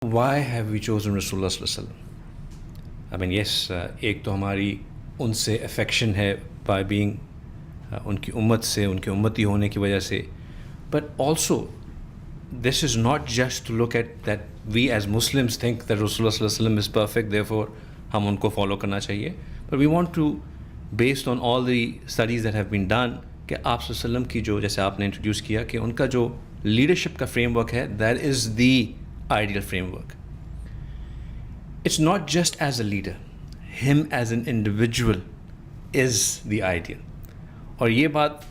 Why have we chosen Rasulullah sallallahu alaihi wasallam? I mean, yes, एक तो हमारी उनसे अफेक्शन है by being उनकी उम्मत से, उनकी उम्मती होने की वजह से, but also this is not just to look at that we as Muslims think that Rasulullah sallallahu alaihi wasallam is perfect, therefore हम उनको follow करना चाहिए, but we want to, based on all the studies that have been done, कि आप सल्लल्लाहु अलैहि वसल्लम की जो, जैसे आपने इंट्रोड्यूस किया कि उनका जो लीडरशिप का फ्रेमवर्क है, that is the ideal framework. It's not just as a leader, him as an individual is the ideal. और ये बात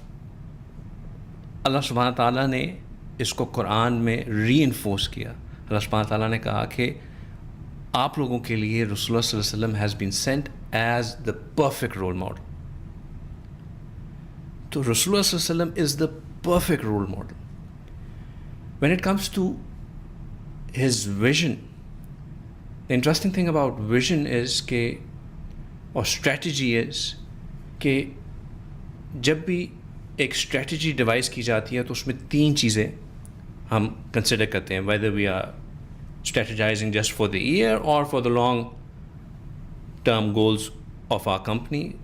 अल्लाह सुब्हान ताला ने इसको कुरान में रीइंफोर्स किया. अल्लाह सुब्हान ताला ने कहा कि आप लोगों के लिए रसूलुल्लाह सल्लल्लाहु अलैहि वसल्लम has been sent as the perfect role model. तो रसूलुल्लाह सल्लल्लाहु अलैहि वसल्लम is the perfect role model. When it comes to his vision, the interesting thing about vision is कि, और strategy is कि जब भी एक strategy डिवाइस की जाती है तो उसमें तीन चीज़ें हम कंसिडर करते हैं, whether we are strategizing just for the year or for the long term goals of our company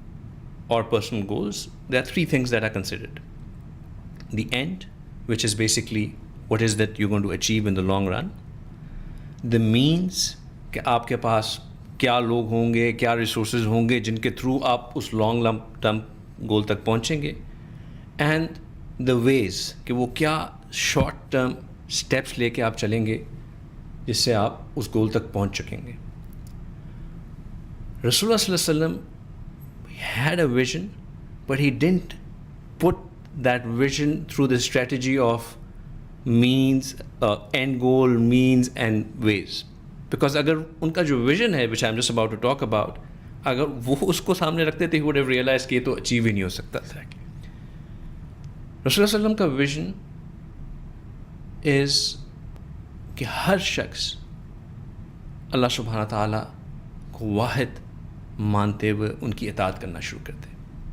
or personal goals. There are three things that are considered. The end, which is basically what is that you're going to achieve in the long run. The means, कि आपके पास क्या लोग होंगे, क्या resources होंगे जिनके through आप उस लॉन्ग टर्म गोल तक पहुंचेंगे. एंड द वेज, कि वो क्या शॉर्ट टर्म स्टेप्स लेके आप चलेंगे जिससे आप उस गोल तक पहुंच सकेंगे. रसूलुल्लाह सल्लल्लाहु अलैहि वसल्लम had a vision, but he didn't put that vision through the strategy of means, end goal, means and ways. Because अगर उनका जो vision है, which I'm just about to talk about, अगर वो उसको सामने रखते थे, he would have realized कि ये तो अचीव ही नहीं हो सकता था. रसूलुल्लाह सल्लल्लाहु अलैहि वसल्लम का vision is कि हर शख्स अल्लाह सुब्हान ताला को वाहिद मानते हुए उनकी इताअत करना शुरू कर दे.